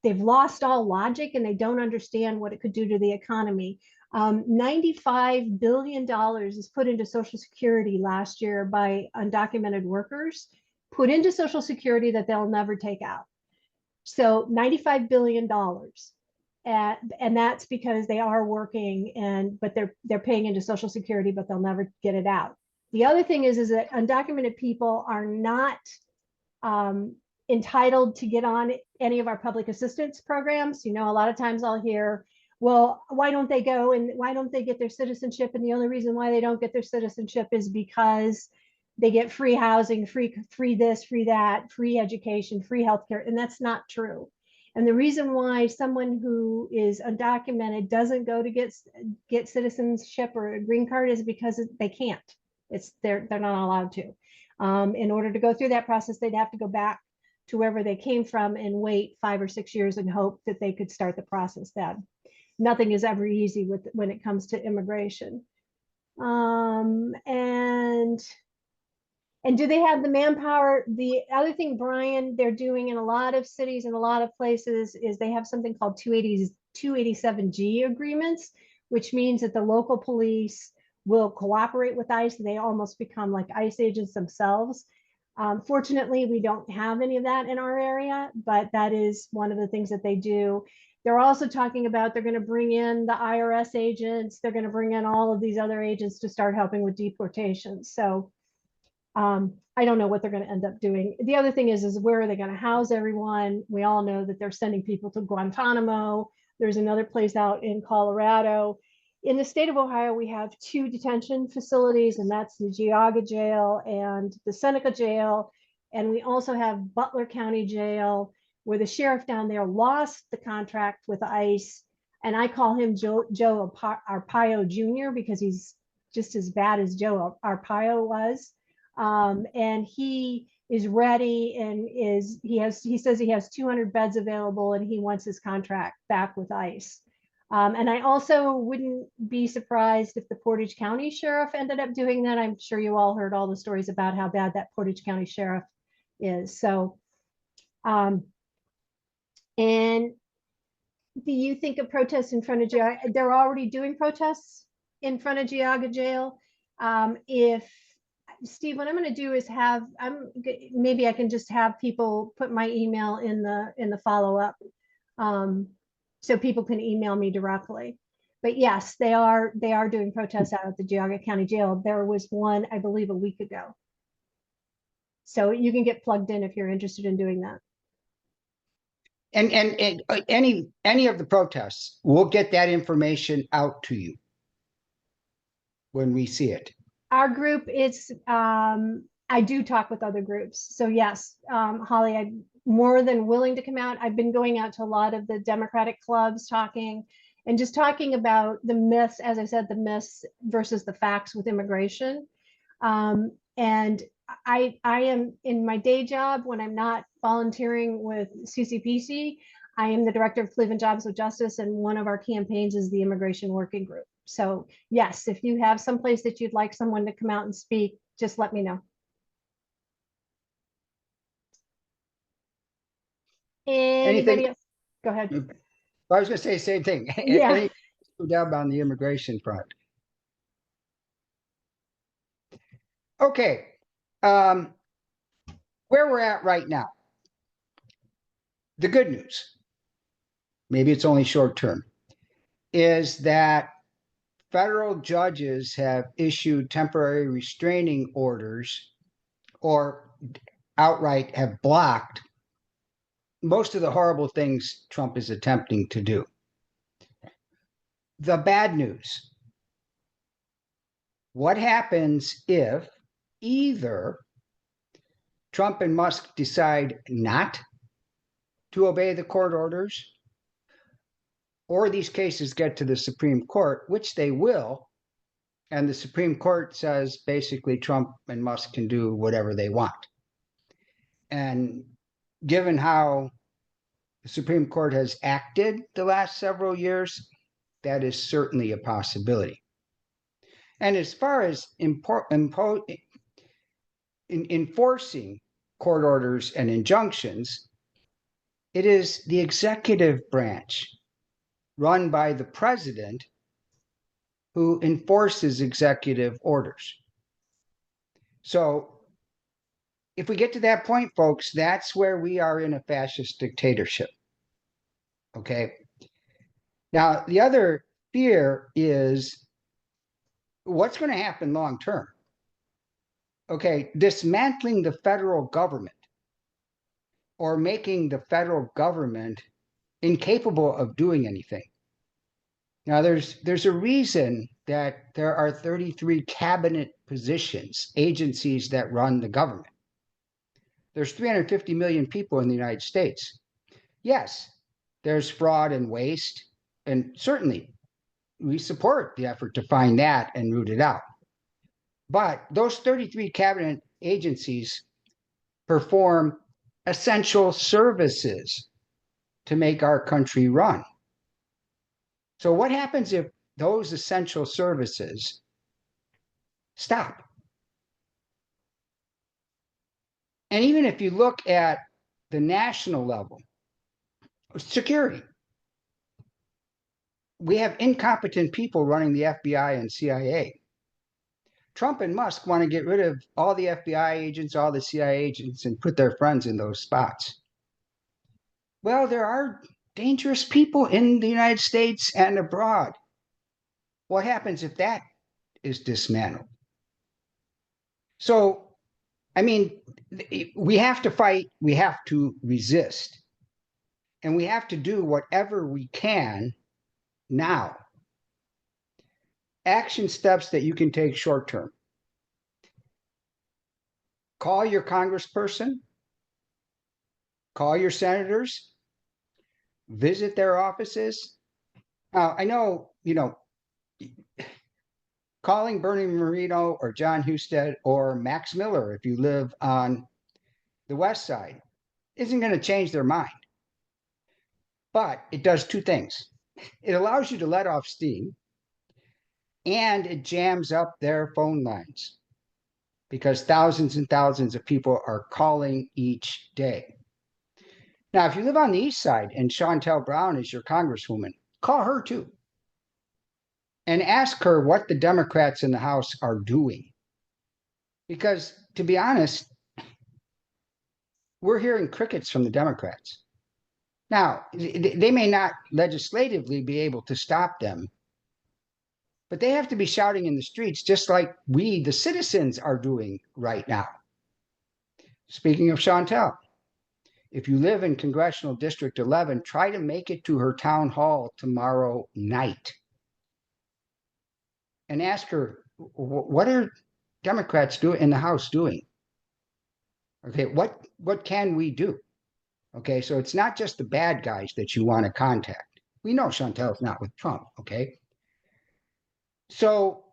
lost all logic, and they don't understand what it could do to the economy. $95 billion is put into Social Security last year by undocumented workers, put into Social Security that they'll never take out. So $95 billion. And that's because they are working, but they're paying into Social Security, but they'll never get it out. The other thing is that undocumented people are not entitled to get on any of our public assistance programs. A lot of times I'll hear, well, why don't they go and why don't they get their citizenship? And the only reason why they don't get their citizenship is because they get free housing, free this, free that, free education, free healthcare. And that's not true. And the reason why someone who is undocumented doesn't go to get citizenship or a green card is because they can't. They're not allowed to. In order to go through that process, they'd have to go back to wherever they came from and wait 5 or 6 years and hope that they could start the process then. Nothing is ever easy when it comes to immigration. And do they have the manpower? The other thing, Brian, they're doing in a lot of cities and a lot of places is they have something called 287G agreements, which means that the local police will cooperate with ICE. They almost become like ICE agents themselves. Fortunately, we don't have any of that in our area, but that is one of the things that they do. They're also talking about they're going to bring in the IRS agents. They're going to bring in all of these other agents to start helping with deportations. So I don't know what they're going to end up doing. The other thing is where are they going to house everyone? We all know that they're sending people to Guantanamo. There's another place out in Colorado. In the state of Ohio, we have 2 detention facilities, and that's the Geauga Jail and the Seneca Jail. And we also have Butler County Jail, where the sheriff down there lost the contract with ICE. And I call him Joe Arpaio Jr. because he's just as bad as Joe Arpaio was. And he is ready and he says he has 200 beds available and he wants his contract back with ICE. And I also wouldn't be surprised if the Portage County Sheriff ended up doing that. I'm sure you all heard all the stories about how bad that Portage County Sheriff is. So, and do you think of protests in front of Geauga? They're already doing protests in front of Geauga Jail. Steve, what I'm going to do is maybe I can just have people put my email in the follow-up, so people can email me directly. But yes, they are doing protests out at the Geauga County Jail. There was one, I believe, a week ago. So you can get plugged in if you're interested in doing that. And any of the protests, we'll get that information out to you when we see it. Our group, I do talk with other groups. So yes, Holly, I'm more than willing to come out. I've been going out to a lot of the Democratic clubs talking about the myths, as I said, the myths versus the facts with immigration. And I am in my day job when I'm not volunteering with CCPC, I am the director of Cleveland Jobs with Justice, and one of our campaigns is the Immigration Working Group. So yes, if you have someplace that you'd like someone to come out and speak, just let me know. Anybody else? Go ahead. I was going to say the same thing. Yeah. Down on the immigration front. Okay. Where we're at right now. The good news, maybe it's only short term, is that federal judges have issued temporary restraining orders or outright have blocked most of the horrible things Trump is attempting to do. The bad news. What happens if either Trump and Musk decide not to obey the court orders, or these cases get to the Supreme Court, which they will, and the Supreme Court says basically Trump and Musk can do whatever they want. And given how the Supreme Court has acted the last several years, that is certainly a possibility. And as far as enforcing court orders and injunctions, it is the executive branch run by the president who enforces executive orders. So if we get to that point, folks, that's where we are in a fascist dictatorship. Okay. Now, the other fear is what's going to happen long term. Okay, dismantling the federal government or making the federal government incapable of doing anything. Now, there's a reason that there are 33 cabinet positions, agencies that run the government. There's 350 million people in the United States. Yes, there's fraud and waste. And certainly we support the effort to find that and root it out. But those 33 cabinet agencies perform essential services to make our country run. So what happens if those essential services stop? And even if you look at the national level, security, we have incompetent people running the FBI and CIA. Trump and Musk want to get rid of all the FBI agents, all the CIA agents, and put their friends in those spots. Well, there are dangerous people in the United States and abroad. What happens if that is dismantled? So, I mean, we have to fight, we have to resist, and we have to do whatever we can now. Action steps that you can take short term. Call your congressperson, call your senators, visit their offices. I know, calling Bernie Moreno or John Husted or Max Miller, if you live on the West Side, isn't going to change their mind. But it does two things. It allows you to let off steam, and it jams up their phone lines because thousands and thousands of people are calling each day. Now, if you live on the East Side and Shontel Brown is your congresswoman, call her too. And ask her what the Democrats in the House are doing. Because to be honest, we're hearing crickets from the Democrats. Now, they may not legislatively be able to stop them, but they have to be shouting in the streets just like we, the citizens, are doing right now. Speaking of Shontel, if you live in Congressional District 11, try to make it to her town hall tomorrow night and ask her, what are Democrats doing in the House doing? Okay, what can we do? Okay, so it's not just the bad guys that you want to contact. We know Chantel's not with Trump, okay? So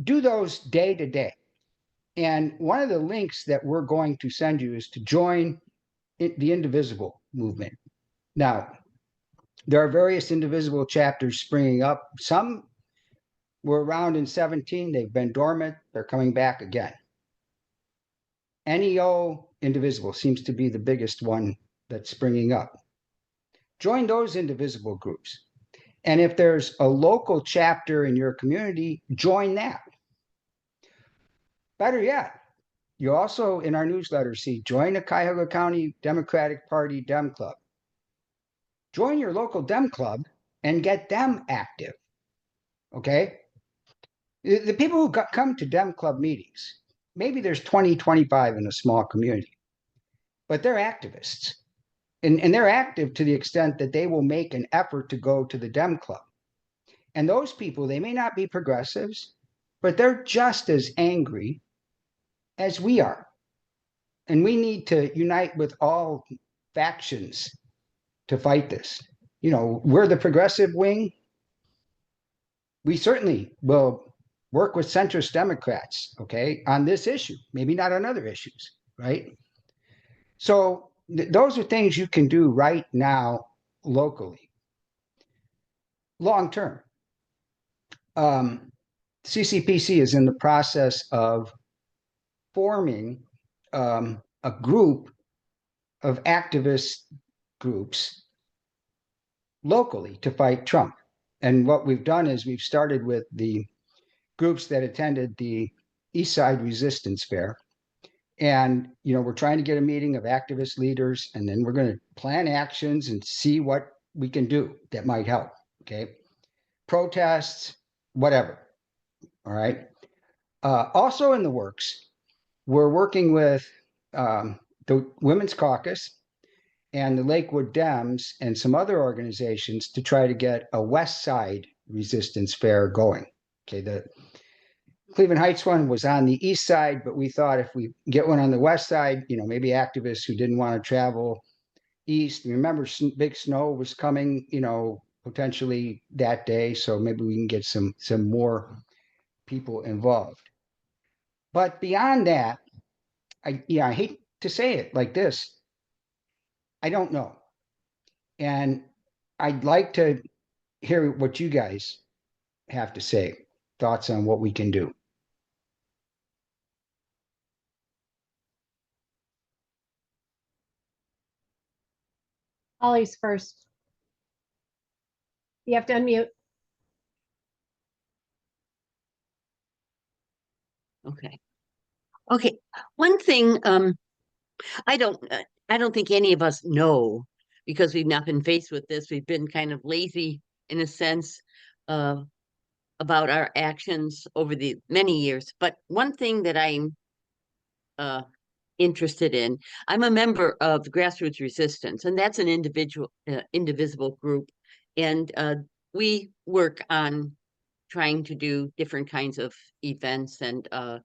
do those day to day. And one of the links that we're going to send you is to join the Indivisible movement. Now, there are various Indivisible chapters springing up. Some were around in 17, they've been dormant, they're coming back again. NEO Indivisible seems to be the biggest one that's springing up. Join those Indivisible groups. And if there's a local chapter in your community, join that. Better yet, you also in our newsletter see join the Cuyahoga County Democratic Party Dem Club. Join your local Dem Club and get them active. Okay? The people who come to Dem Club meetings, maybe there's 20, 25 in a small community, but they're activists. And they're active to the extent that they will make an effort to go to the Dem Club. And those people, they may not be progressives, but they're just as angry as we are. And we need to unite with all factions to fight this. We're the progressive wing. We certainly will work with centrist Democrats, okay, on this issue, maybe not on other issues, right? So those are things you can do right now locally. Long term, CCPC is in the process of forming a group of activist groups locally to fight Trump. And what we've done is we've started with the groups that attended the East Side Resistance Fair. And, we're trying to get a meeting of activist leaders, and then we're going to plan actions and see what we can do that might help. Okay. Protests, whatever. All right. Also in the works, we're working with the Women's Caucus and the Lakewood Dems and some other organizations to try to get a West Side Resistance Fair going. Okay. The Cleveland Heights one was on the East Side, but we thought if we get one on the West Side, maybe activists who didn't want to travel, east. Remember, big snow was coming, potentially that day. So maybe we can get some more people involved. But beyond that, I hate to say it like this. I don't know. And I'd like to hear what you guys have to say, thoughts on what we can do. Holly's first. You have to unmute. Okay. Okay. One thing, I don't think any of us know because we've not been faced with this. We've been kind of lazy in a sense, uh, about our actions over the many years. But one thing that I'm uh, interested in, I'm a member of Grassroots Resistance, and that's an indivisible group, and we work on trying to do different kinds of events and uh,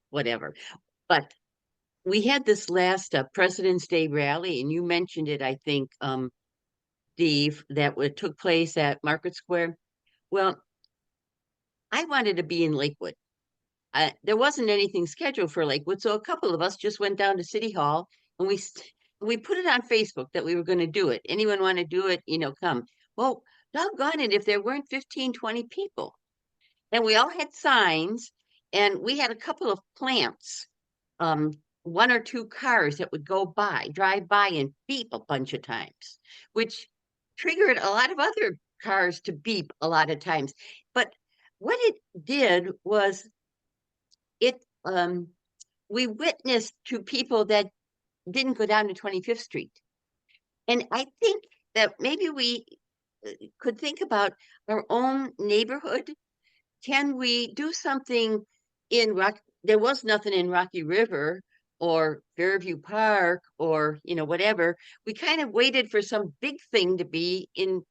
whatever. But we had this last President's Day rally, and you mentioned it, I think, Steve, that took place at Market Square. Well, I wanted to be in Lakewood. There wasn't anything scheduled for Lakewood, so a couple of us just went down to City Hall and we put it on Facebook that we were going to do it. Anyone want to do it? Come. Well, doggone it, if there weren't 15, 20 people. And we all had signs, and we had a couple of plants, um, one or two cars that would drive by and beep a bunch of times, which triggered a lot of other cars to beep a lot of times. But what it did was it we witnessed to people that didn't go down to 25th Street. And I think that maybe we could think about our own neighborhood. Can we do something in Rock? There was nothing in Rocky River or Fairview Park or, whatever. We kind of waited for some big thing to be in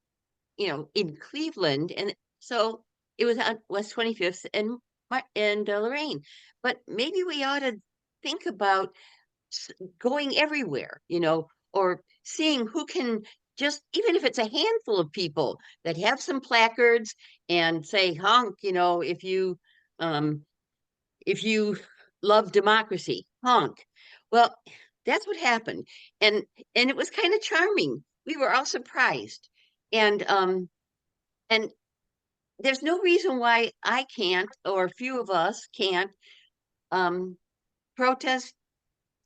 Cleveland. And so it was on West 25th and Lorraine. But maybe we ought to think about going everywhere, or seeing who can just, even if it's a handful of people that have some placards and say, honk, um, if you love democracy, honk. Well, that's what happened. And it was kind of charming. We were all surprised. And there's no reason why I can't, or a few of us can't, protest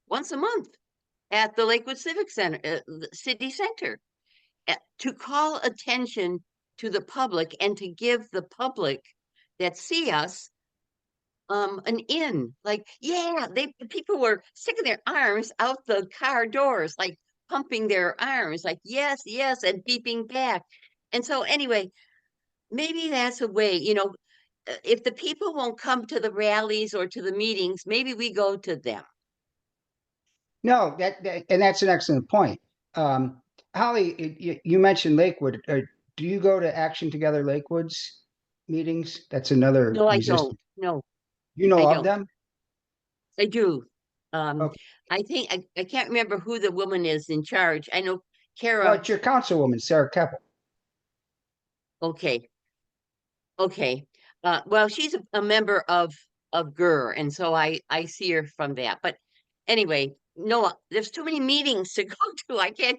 once a month at the Lakewood Civic Center, the city center, to call attention to the public and to give the public that see us an in. Like, yeah, people were sticking their arms out the car doors, like pumping their arms, like yes, yes, and beeping back. And so anyway, maybe that's a way, if the people won't come to the rallies or to the meetings, maybe we go to them. No, and that's an excellent point. Holly, you mentioned Lakewood. Do you go to Action Together Lakewood's meetings? That's another No, I resistance. don't. No, You know I of don't. them? I do. Um, Okay. I think I can't remember who the woman is in charge. I know Well, Kara. it's your councilwoman, Sarah Keppel. Okay, okay. Well, she's a member of GER, and so I see her from that. But anyway, no, there's too many meetings to go to. I can't.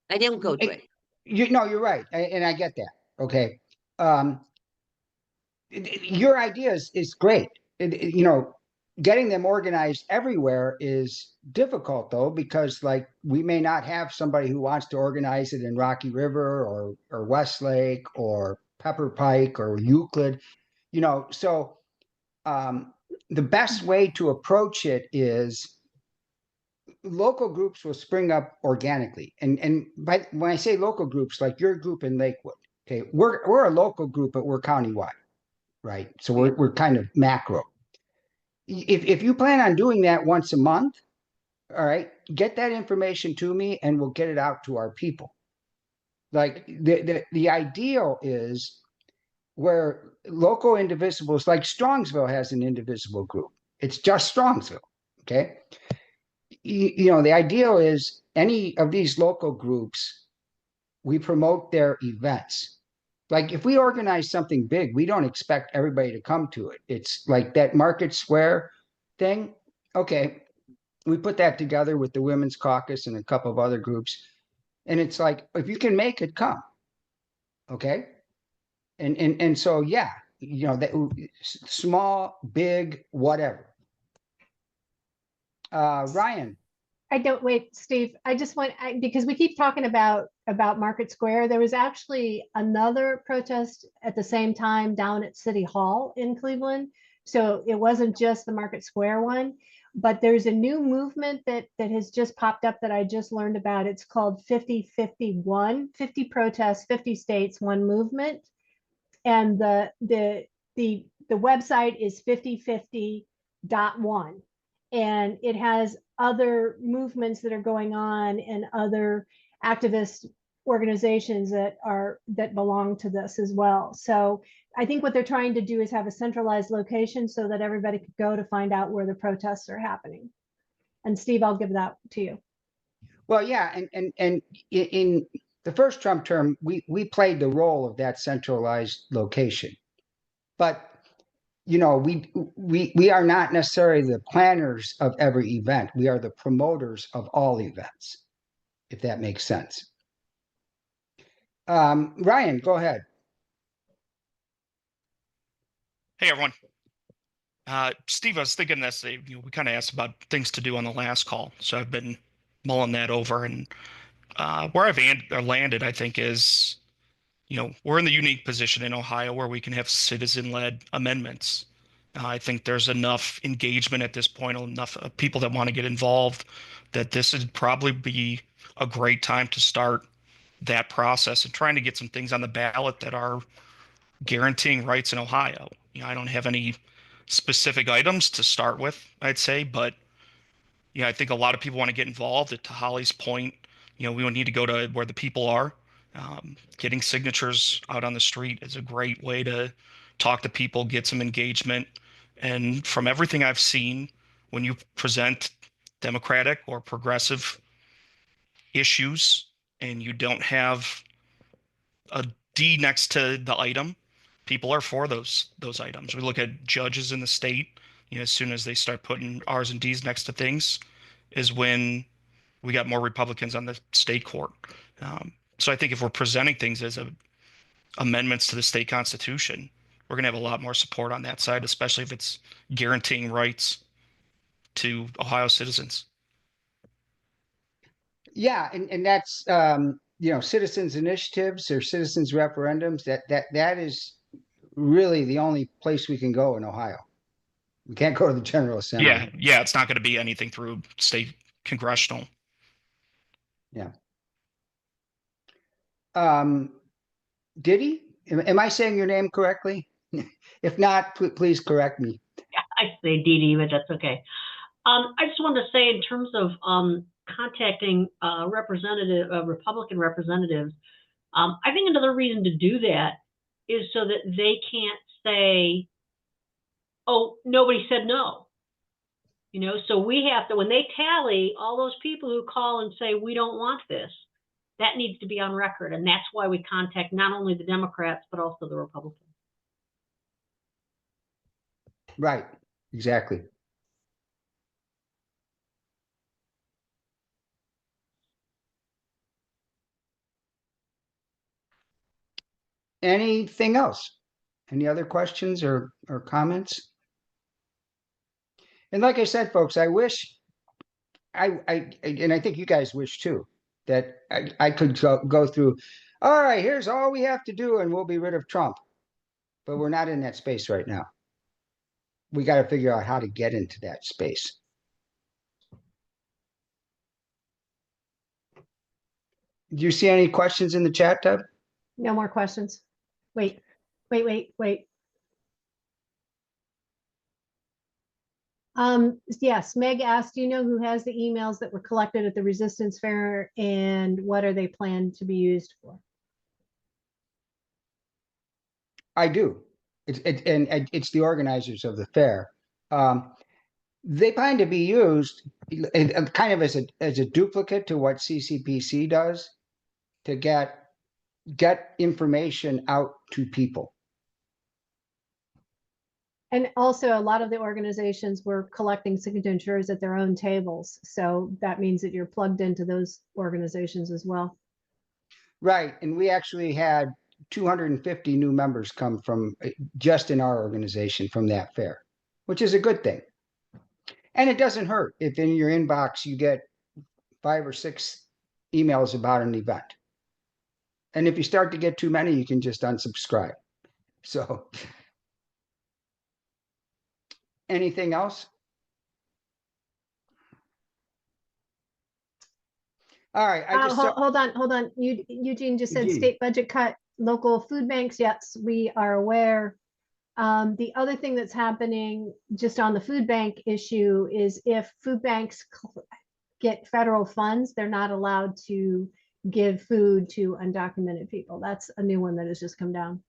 I didn't go to it. You're right, and I get that. Okay. Um, your idea is great. Getting them organized everywhere is difficult though, because like we may not have somebody who wants to organize it in Rocky River or Westlake or Pepper Pike or Euclid, so the best way to approach it is local groups will spring up organically. And when I say local groups, like your group in Lakewood, okay, we're a local group, but we're countywide, right? So we're kind of macro. If you plan on doing that once a month, all right, get that information to me and we'll get it out to our people. Like the ideal is where local indivisibles, like Strongsville has an indivisible group. It's just Strongsville. Okay. the ideal is any of these local groups, we promote their events. Like if we organize something big, we don't expect everybody to come to it. It's like that Market Square thing. Okay, we put that together with the Women's Caucus and a couple of other groups. And it's like, if you can make it, come. Okay. And so, yeah, that small, big, whatever. Ryan. I don't wait, Steve. I just want because we keep talking about Market Square. There was actually another protest at the same time down at City Hall in Cleveland. So it wasn't just the Market Square one, but there's a new movement that has just popped up that I just learned about. It's called 50-51, 50 protests, 50 states, one movement. And the website is 5050.1. And it has other movements that are going on and other activist organizations that belong to this as well. So I think what they're trying to do is have a centralized location so that everybody could go to find out where the protests are happening. And Steve, I'll give that to you. Well, yeah, and in the first Trump term, we played the role of that centralized location, but we are not necessarily the planners of every event. We are the promoters of all events, if that makes sense. Ryan, go ahead. Hey, everyone. Steve, I was thinking this, we kind of asked about things to do on the last call. So I've been mulling that over. And where I've landed, I think, is, we're in the unique position in Ohio where we can have citizen-led amendments. I think there's enough engagement at this point, enough people that want to get involved, that this would probably be a great time to start that process and trying to get some things on the ballot that are guaranteeing rights in Ohio. I don't have any specific items to start with, I'd say, but I think a lot of people want to get involved. To Holly's point, we would need to go to where the people are. Getting signatures out on the street is a great way to talk to people, get some engagement. And from everything I've seen, when you present democratic or progressive issues and you don't have a D next to the item, people are for those items. We look at judges in the state, as soon as they start putting R's and D's next to things is when we got more Republicans on the state court. So I think if we're presenting things as amendments to the state constitution, we're going to have a lot more support on that side, especially if it's guaranteeing rights to Ohio citizens. Yeah, and that's citizens initiatives or citizens referendums. That is really the only place we can go in Ohio. We can't go to the General Assembly. Yeah, it's not going to be anything through state congressional. Yeah. Diddy, am I saying your name correctly? If not, please correct me. Yeah, I say Didi, but that's okay. I just wanted to say, in terms of contacting Republican representatives, I think another reason to do that is so that they can't say, "Oh, nobody said no." So we have to, when they tally all those people who call and say we don't want this, that needs to be on record, and that's why we contact not only the Democrats but also the Republicans. Right. Exactly. Anything else? Any other questions or comments? And like I said, folks, I wish and I think you guys wish too, that I could go through, all right, here's all we have to do and we'll be rid of Trump. But we're not in that space right now. We got to figure out how to get into that space. Do you see any questions in the chat, Deb? No more questions. Wait. Yes, Meg asked, do you know who has the emails that were collected at the Resistance Fair and what are they planned to be used for? I do. It's the organizers of the fair. They plan to be used kind of as a duplicate to what CCPC does to get information out to people. And also, a lot of the organizations were collecting signatures at their own tables. So that means that you're plugged into those organizations as well. Right. And we actually had 250 new members come from just in our organization from that fair, which is a good thing. And it doesn't hurt if in your inbox you get 5 or 6 emails about an event. And if you start to get too many, you can just unsubscribe. So anything else? All right. I just hold on. Eugene just said Eugene. state budget cut, local food banks. Yes, we are aware. The other thing that's happening just on the food bank issue is if food banks get federal funds, they're not allowed to give food to undocumented people. That's a new one that has just come down.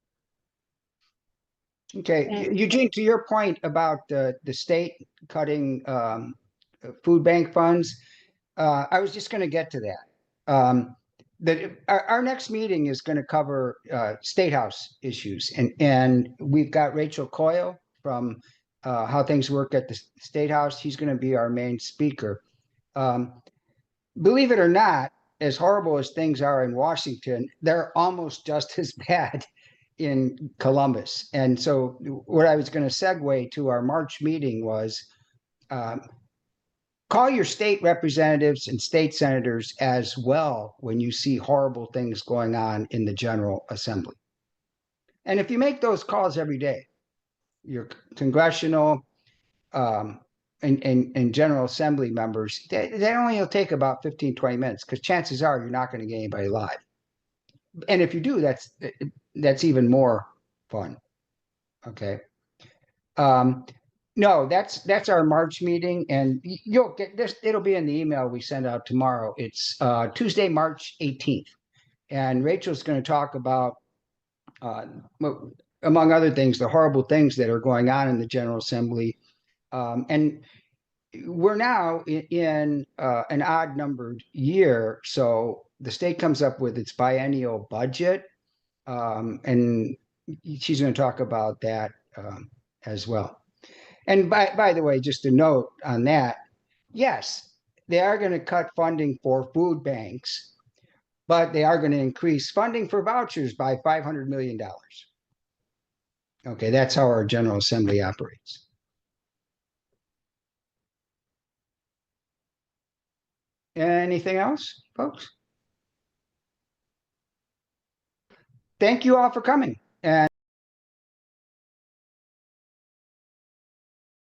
Okay, And- Eugene, to your point about the state cutting food bank funds, I was just going to get to that. Our next meeting is going to cover state house issues, and we've got Rachel Coyle from How Things Work at the State House. She's going to be our main speaker. Believe it or not, as horrible as things are in Washington, they're almost just as bad in Columbus. And so what I was going to segue to our March meeting was call your state representatives and state senators as well when you see horrible things going on in the General Assembly. And if you make those calls every day, your congressional and General Assembly members, that only will take about 15, 20 minutes because chances are you're not going to get anybody live. And if you do, that's even more fun. Okay. No, that's our March meeting, and you'll get this. It'll be in the email we send out tomorrow. It's Tuesday, March 18th, and Rachel's going to talk about, among other things, the horrible things that are going on in the General Assembly, and we're now in an odd numbered year, so the state comes up with its biennial budget, and she's going to talk about that as well. And by the way, just a note on that, yes, they are going to cut funding for food banks, but they are going to increase funding for vouchers by $500 million. Okay, that's how our General Assembly operates. Anything else, folks? Thank you all for coming.